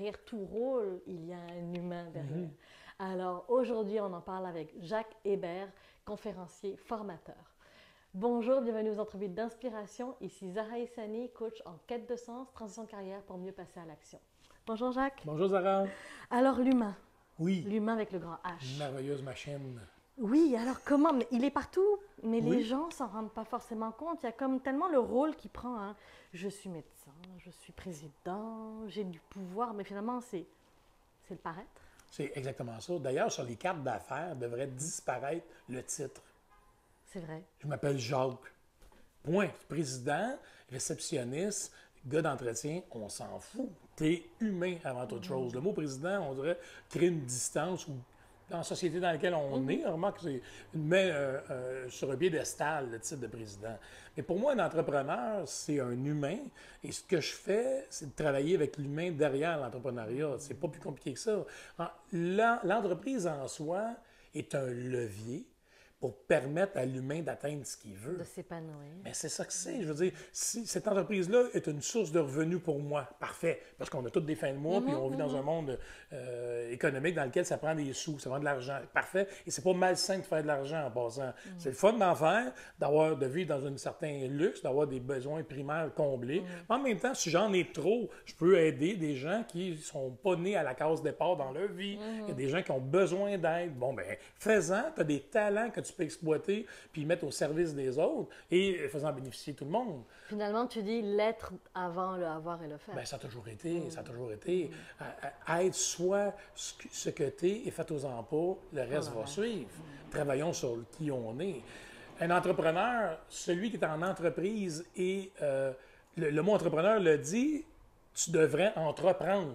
derrière tout rôle, il y a un humain derrière. Alors aujourd'hui, on en parle avec Jacques Hébert, conférencier, formateur. Bonjour, bienvenue aux entrevues d'inspiration. Ici Zahra Issani, coach en quête de sens, transition de carrière pour mieux passer à l'action. Bonjour Jacques. Bonjour Zahra. Alors l'humain. Oui. L'humain avec le grand H. Une merveilleuse machine. Oui, alors comment? Il est partout, mais les gens s'en rendent pas forcément compte. Il y a comme tellement le rôle qu'il prend. Hein. Je suis médecin, je suis président, j'ai du pouvoir, mais finalement, c'est le paraître. C'est exactement ça. D'ailleurs, sur les cartes d'affaires, devrait disparaître le titre. C'est vrai. Je m'appelle Jacques. Point. Président, réceptionniste, gars d'entretien, on s'en fout. T'es humain avant toute chose. Le mot président, on dirait, crée une distance ou dans la société dans laquelle on est, on remarque que c'est met sur un piédestal le titre de président. Mais pour moi, un entrepreneur, c'est un humain. Et ce que je fais, c'est de travailler avec l'humain derrière l'entrepreneuriat. C'est pas plus compliqué que ça. L'entreprise en soi est un levier pour permettre à l'humain d'atteindre ce qu'il veut. De s'épanouir. Mais c'est ça que c'est. Je veux dire, si cette entreprise-là est une source de revenus pour moi, parfait. Parce qu'on a toutes des fins de mois, puis on vit dans un monde économique dans lequel ça prend des sous, ça prend de l'argent. Parfait. Et c'est pas malsain de faire de l'argent en passant. C'est le fun d'en faire, de vivre dans un certain luxe, d'avoir des besoins primaires comblés. En même temps, si j'en ai trop, je peux aider des gens qui sont pas nés à la case départ dans leur vie. Il y a des gens qui ont besoin d'aide. Bon, ben, fais-en, tu as des talents que tu peux exploiter puis mettre au service des autres et faisant bénéficier tout le monde. Finalement, tu dis l'être avant le avoir et le faire. Bien, ça a toujours été, ça a toujours été. Aide-toi ce que tu es et fais-toi-en pas, le reste va suivre. Travaillons sur qui on est. Un entrepreneur, celui qui est en entreprise et le mot entrepreneur le dit, tu devrais entreprendre.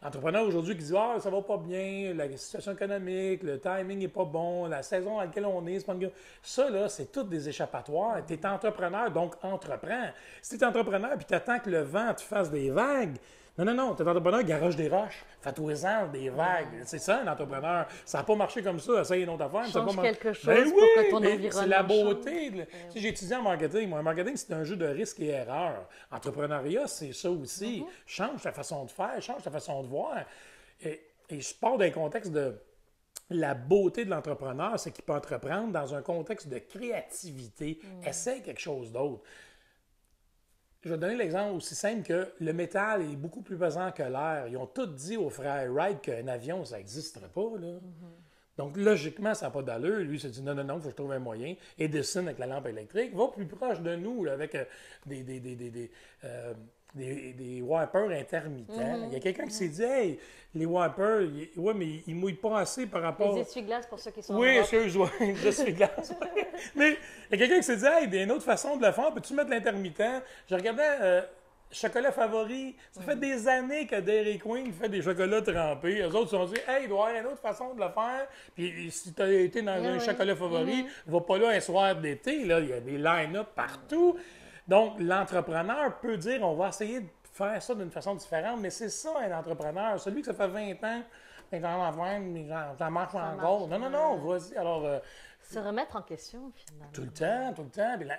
L'entrepreneur aujourd'hui qui dit « Ah, ça va pas bien, la situation économique, le timing n'est pas bon, la saison dans laquelle on est, c'est pas une... » Ça, là, c'est toutes des échappatoires. Tu es entrepreneur, donc entreprends. Si tu es entrepreneur et tu attends que le vent te fasse des vagues, non, tu es entrepreneur, garoche des roches, fais-toi-en des vagues. C'est ça, un entrepreneur. Ça n'a pas marché comme ça, essaye une autre affaire. Change quelque chose ben pour oui, que ton environnement c'est la beauté. change. Tu sais, j'ai étudié en marketing. Moi, le marketing, c'est un jeu de risque et erreur. Entrepreneuriat, c'est ça aussi. Change ta façon de faire, change ta façon de voir. Et je pars d'un contexte de... La beauté de l'entrepreneur, c'est qu'il peut entreprendre dans un contexte de créativité. Essaye quelque chose d'autre. Je vais donner l'exemple aussi simple que le métal est beaucoup plus pesant que l'air. Ils ont tous dit aux frères Wright qu'un avion, ça n'existerait pas. Là. Donc, logiquement, ça n'a pas d'allure. Lui, il s'est dit non, il faut que je trouve un moyen. Edison, avec la lampe électrique, va plus proche de nous là, avec des wipers intermittents. Il y a quelqu'un qui s'est dit hey, les wipers, ouais, mais ils ne mouillent pas assez par rapport. Les essuie-glaces pour ceux qui sont oui, excuse-moi, les essuie-glaces. Mais il y a quelqu'un qui s'est dit hey, il y a une autre façon de le faire, peux-tu mettre l'intermittent? Je regardais chocolat favori. Ça fait des années que Dairy Queen fait des chocolats trempés. Eux autres se sont dit hey, il doit y avoir une autre façon de le faire. Puis si tu as été dans un chocolat favori, va pas là un soir d'été. Là, il y a des line-up partout. Donc, l'entrepreneur peut dire, on va essayer de faire ça d'une façon différente, mais c'est ça, un entrepreneur. Celui que ça fait 20 ans, 20 ans en vente, mais ça marche encore. Non, vas-y. Alors, se remettre en question, finalement. Tout le temps.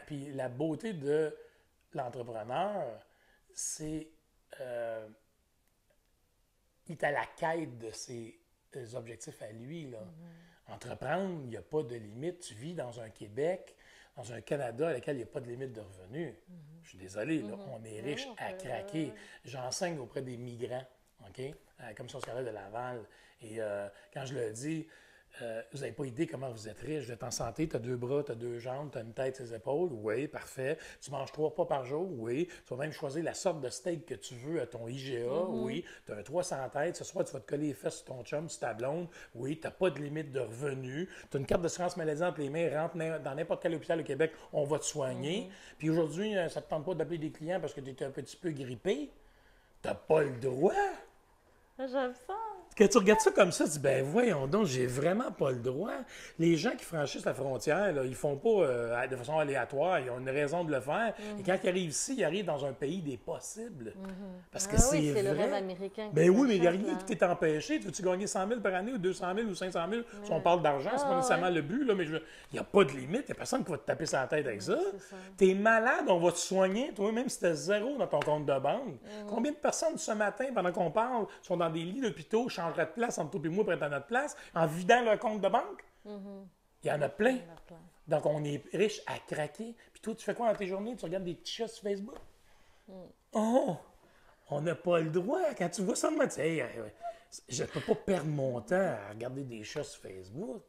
Puis la beauté de l'entrepreneur, c'est il est à la quête de ses objectifs à lui. Là. Entreprendre, il n'y a pas de limite. Tu vis dans un Québec, dans un Canada à lequel il n'y a pas de limite de revenus. Je suis désolé, là, on est riche à craquer. J'enseigne auprès des migrants, OK, à la Commission scolaire de Laval. Et quand je le dis, vous n'avez pas idée comment vous êtes riche. Vous êtes en santé, tu as 2 bras, tu as 2 jambes, tu as une tête, 2 épaules. Oui, parfait. Tu manges 3 repas par jour. Oui. Tu vas même choisir la sorte de steak que tu veux à ton IGA. Oui. Tu as un 300 têtes. Ce soir, tu vas te coller les fesses sur ton chum, sur ta blonde. Oui. Tu n'as pas de limite de revenus. Tu as une carte d'assurance maladie entre les mains. Rentre dans n'importe quel hôpital au Québec, on va te soigner. Puis aujourd'hui, ça ne te tente pas d'appeler des clients parce que tu es un petit peu grippé. Tu n'as pas le droit. J'aime ça. Quand tu regardes ça comme ça, tu dis, ben voyons donc, j'ai vraiment pas le droit. Les gens qui franchissent la frontière, là, ils font pas de façon aléatoire, ils ont une raison de le faire. Et quand ils arrivent ici, ils arrivent dans un pays des possibles. Parce que oui, c'est le vrai. rêve américain. Ben oui, mais il n'y a s'achète, rien là. qui t'est empêché. Tu veux-tu gagner 100 000 par année ou 200 000 ou 500 000? Si on parle d'argent, c'est pas nécessairement le but, là, mais il n'y a pas de limite. Il n'y a personne qui va te taper sur la tête avec ça. C'est ça. T'es malade, on va te soigner, toi, même si t'as zéro dans ton compte de banque. Combien de personnes ce matin, pendant qu'on parle, sont dans des lits d'hôpitaux, changeraient de place entre toi et moi pour être à notre place, en vidant leur compte de banque? Il y en a plein. Il y en a plein. Donc, on est riche à craquer. Puis toi, tu fais quoi dans tes journées? Tu regardes des petits chats sur Facebook? Oh! On n'a pas le droit. Quand tu vois ça, moi, tu sais, je ne peux pas perdre mon temps à regarder des chats sur Facebook.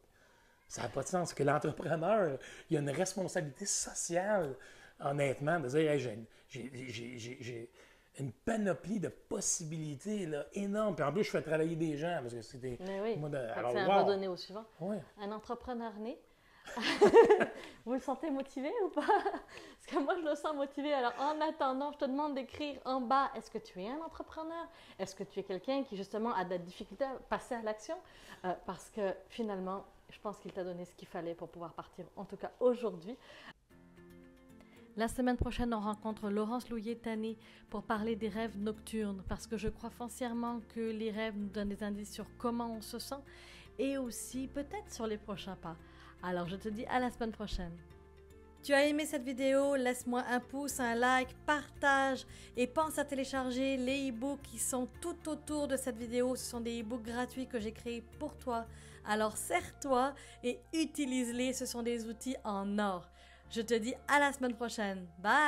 Ça n'a pas de sens. Que l'entrepreneur, il a une responsabilité sociale, honnêtement, de dire, hey, j'ai une panoplie de possibilités là, énorme. Puis en plus, je fais travailler des gens parce que c'était. Mais oui, Moi, c'est un redonner au suivant. Ouais. Un entrepreneur né. Vous le sentez motivé ou pas? Parce que moi, je le sens motivé. Alors, en attendant, je te demande d'écrire en bas, est-ce que tu es un entrepreneur? Est-ce que tu es quelqu'un qui, justement, a de la difficulté à passer à l'action? Parce que, finalement, je pense qu'il t'a donné ce qu'il fallait pour pouvoir partir, en tout cas aujourd'hui. La semaine prochaine, on rencontre Laurence Louillet-Tanné pour parler des rêves nocturnes, parce que je crois foncièrement que les rêves nous donnent des indices sur comment on se sent et aussi peut-être sur les prochains pas. Alors, je te dis à la semaine prochaine. Tu as aimé cette vidéo? Laisse-moi un pouce, un like, partage et pense à télécharger les e-books qui sont tout autour de cette vidéo. Ce sont des e-books gratuits que j'ai créés pour toi. Alors, serre-toi et utilise-les. Ce sont des outils en or. Je te dis à la semaine prochaine. Bye!